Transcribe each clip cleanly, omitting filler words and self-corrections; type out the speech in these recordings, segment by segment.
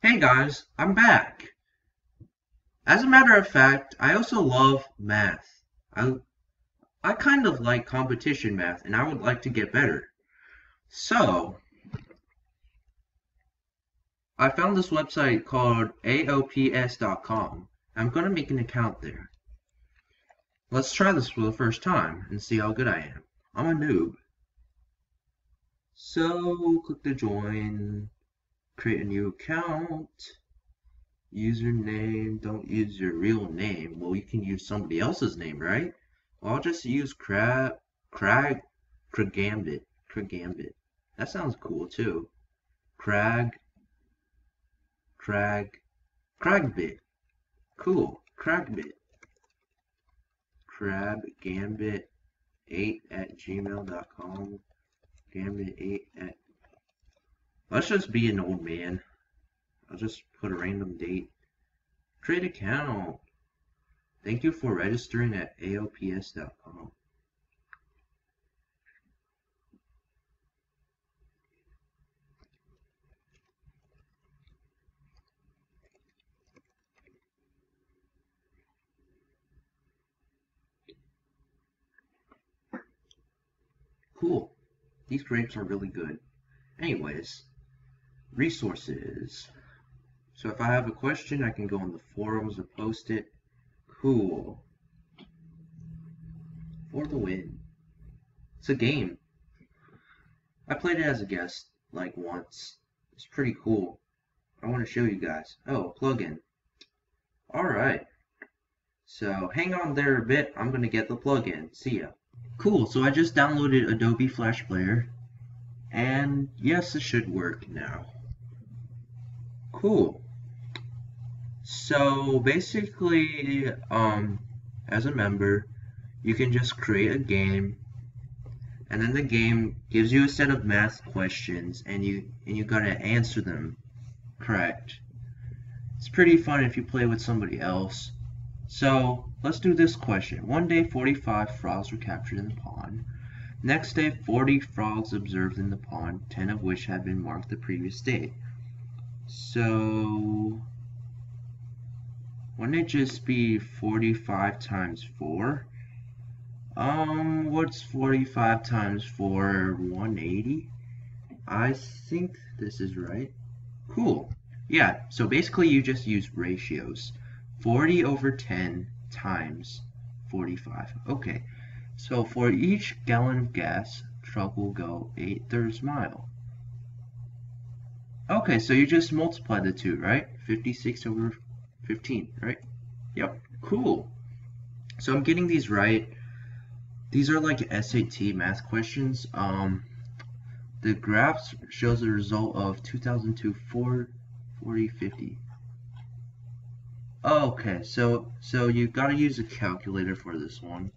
Hey guys, I'm back. As a matter of fact, I also love math. I kind of like competition math and I would like to get better. So, I found this website called AoPS.com. I'm going to make an account there. Let's try this for the first time and see how good I am. I'm a noob. So, click to join, create a new account. Username, don't use your real name. Well, you can use somebody else's name, right? Well, I'll just use Cragambit. Cragambit. That sounds cool too. Crag, Cragbit. Cool. Cragbit. Crabgambit8@gmail.com. Gambit8 at. Let's just be an old man. I'll just put a random date. Create account. Thank you for registering at AoPS.com. Cool. These grapes are really good. Anyways, resources. So if I have a question, I can go on the forums and post it. Cool. For the win. It's a game. I played it as a guest, like once. It's pretty cool. I want to show you guys. Oh, plugin. Alright. So hang on there a bit. I'm going to get the plugin. See ya. Cool. So I just downloaded Adobe Flash Player. And yes, it should work now. Cool. So basically, as a member, you can just create a game, and then the game gives you a set of math questions, and you gotta answer them correct. It's pretty fun if you play with somebody else. So let's do this question. One day, 45 frogs were captured in the pond. Next day, 40 frogs observed in the pond, 10 of which had been marked the previous day. So wouldn't it just be 45 times 4? What's 45 times 4? 180? I think this is right. Cool. Yeah, so basically you just use ratios. 40 over 10 times 45. Okay, so for each gallon of gas, truck will go 8/3 mile. Okay, so you just multiply the two, right? 56 over 15, right? Yep, cool. So I'm getting these right. These are like SAT math questions. The graph shows the result of 2002 40 50. Okay, so you gotta use a calculator for this one.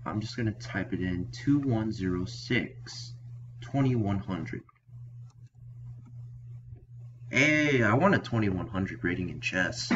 I'm just gonna type it in 2106 2100. Hey, I want a 2100 rating in chess.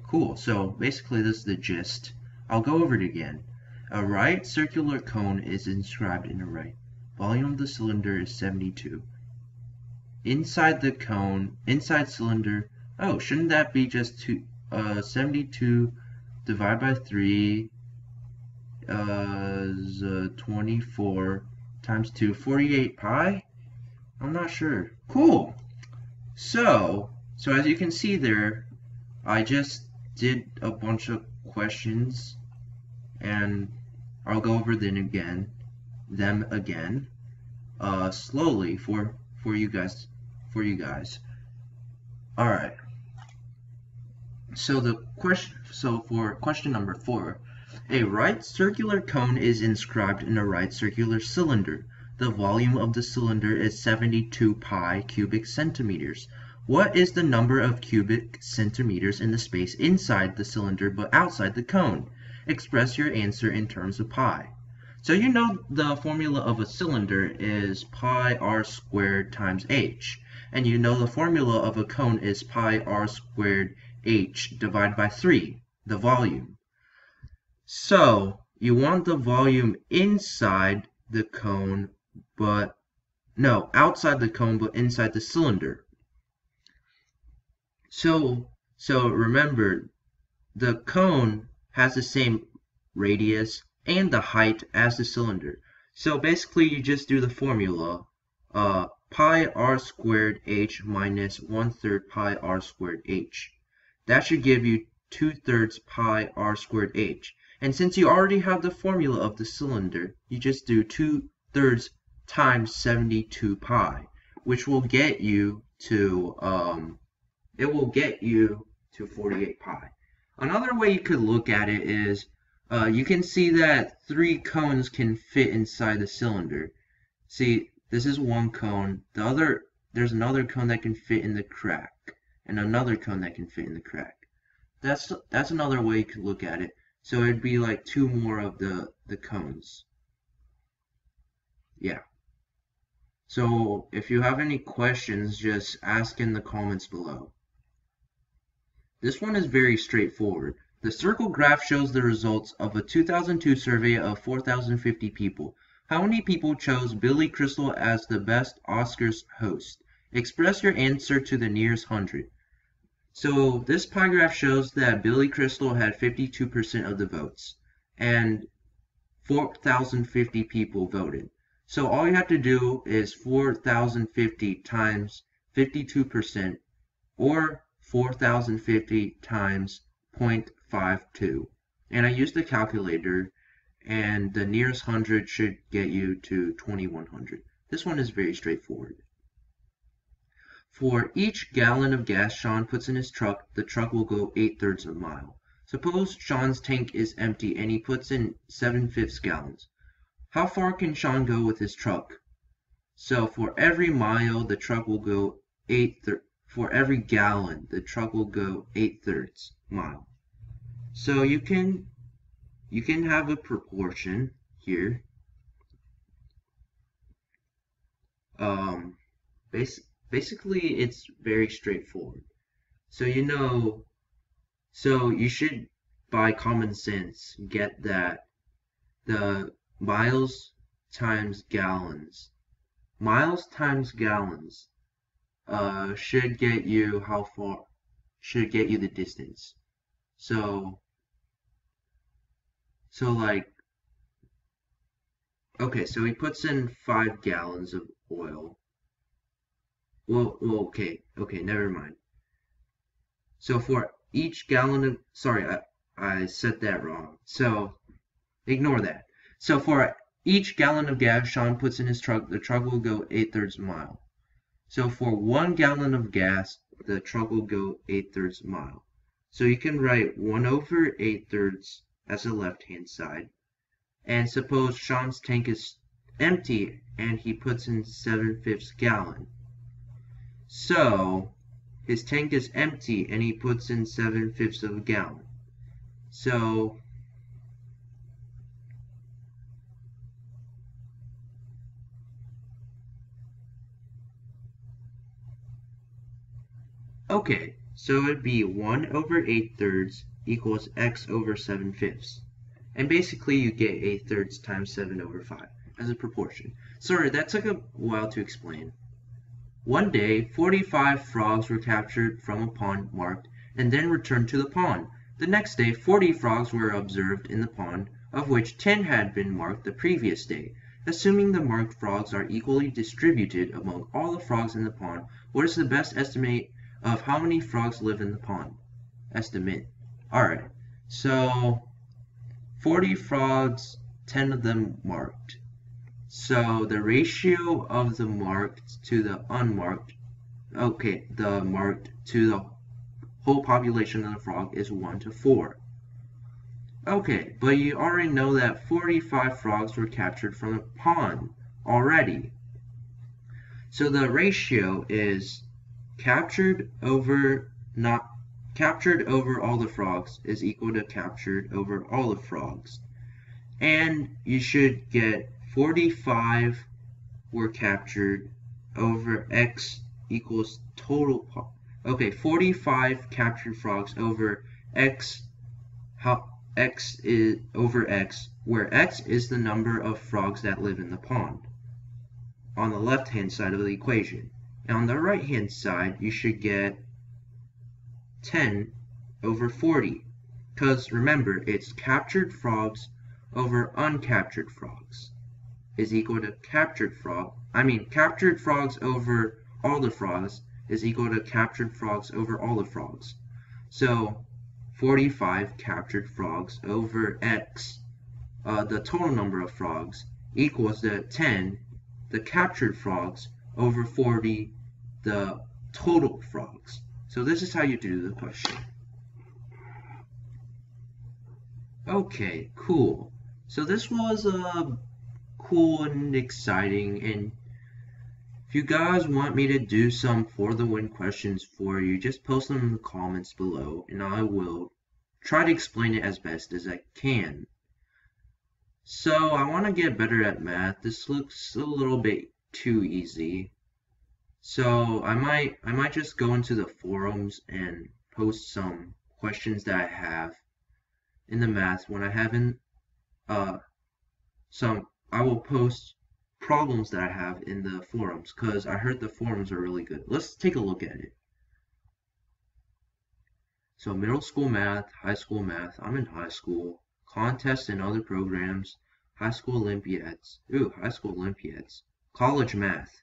Cool, so basically this is the gist. I'll go over it again. A right circular cone is inscribed in a right. Volume of the cylinder is 72. Inside the cone, inside cylinder, oh, shouldn't that be just 72 divided by 3 is 24 times 2, 48 pi? I'm not sure. Cool. So as you can see there, I just did a bunch of questions, and I'll go over them again, slowly for you guys. All right. So for question number 4, a right circular cone is inscribed in a right circular cylinder. The volume of the cylinder is 72 pi cubic centimeters. What is the number of cubic centimeters in the space inside the cylinder but outside the cone? Express your answer in terms of pi. So you know the formula of a cylinder is pi r squared times h. And you know the formula of a cone is pi r squared h divided by 3, the volume. So you want the volume inside the cone, outside the cone, but inside the cylinder. So remember, the cone has the same radius and the height as the cylinder. So basically you just do the formula, pi r squared h minus 1/3 pi r squared h. That should give you 2/3 pi r squared h. And since you already have the formula of the cylinder, you just do 2/3 times 72 pi, which will get you to 48 pi. Another way you could look at it is, you can see that 3 cones can fit inside the cylinder. See, this is one cone. There's another cone that can fit in the crack, and another cone that can fit in the crack. That's another way you could look at it. So it'd be like 2 more of the cones. Yeah. So if you have any questions, just ask in the comments below. This one is very straightforward. The circle graph shows the results of a 2002 survey of 4,050 people. How many people chose Billy Crystal as the best Oscars host? Express your answer to the nearest 100. So this pie graph shows that Billy Crystal had 52% of the votes, and 4,050 people voted. So all you have to do is 4,050 times 52%, or 4,050 times 0.52. And I used the calculator, and the nearest 100 should get you to 2,100. This one is very straightforward. For each gallon of gas Sean puts in his truck, the truck will go 8/3 of a mile. Suppose Sean's tank is empty and he puts in 7/5 gallons. How far can Sean go with his truck? So for every mile, the truck will go for every gallon, the truck will go 8/3 mile. So you can have a proportion here. Basically, it's very straightforward. So so you should, by common sense, get that the miles times gallons should get you the distance. So like, okay, so he puts in 5 gallons of oil. Well, okay, never mind. So for each gallon of, sorry, I said that wrong. So ignore that. So for each gallon of gas Sean puts in his truck, the truck will go 8/3 mile. So for 1 gallon of gas, the truck will go 8/3 mile. So you can write 1/8/3 as the left-hand side. And suppose Sean's tank is empty and he puts in 7/5 gallon. So his tank is empty and he puts in 7/5 of a gallon. So okay, so it'd be 1/8/3 equals x over 7/5. And basically you get 8/3 times 7/5 as a proportion. Sorry, that took a while to explain. One day, 45 frogs were captured from a pond marked and then returned to the pond. The next day, 40 frogs were observed in the pond, of which 10 had been marked the previous day. Assuming the marked frogs are equally distributed among all the frogs in the pond, what is the best estimate of how many frogs live in the pond? Estimate. Alright, so 40 frogs, 10 of them marked. So the ratio of the marked to the unmarked, the marked to the whole population of the frog is 1:4. Okay, but you already know that 45 frogs were captured from a pond already. So the ratio is captured over all the frogs is equal to captured over all the frogs. And you should get 45 were captured over x equals total. 45 captured frogs over x. X is over x, where x is the number of frogs that live in the pond on the left hand side of the equation. And on the right hand side, you should get 10 over 40. Because remember, it's captured frogs over uncaptured frogs is equal to captured frogs over all the frogs is equal to captured frogs over all the frogs. So 45 captured frogs over X, the total number of frogs, equals the 10, the captured frogs, over 40, the total frogs. So this is how you do the question. Okay, cool. So this was cool and exciting, and if you guys want me to do some for the win questions for you, just post them in the comments below, and I will try to explain it as best as I can. So I want to get better at math. This looks a little bit too easy. So I might just go into the forums and post some questions that I have in the math when I haven't I will post problems that I have in the forums because I heard the forums are really good. Let's take a look at it. So middle school math, high school math, I'm in high school, contests and other programs, high school Olympiads. Ooh, high school Olympiads. College math.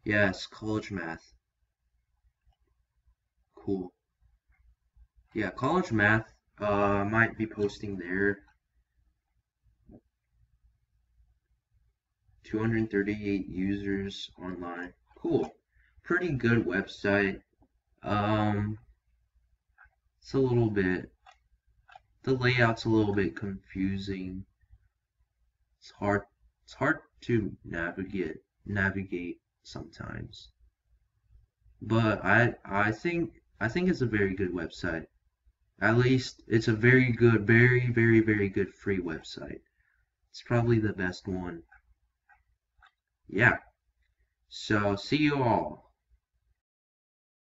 Yes, college math. Cool. Yeah, college math, might be posting there. 238 users online. Cool. Pretty good website. It's a little bit, the layout's a little bit confusing. It's hard to navigate sometimes. But I think it's a very good website. At least it's a very good, very good free website. It's probably the best one. Yeah. So see you all.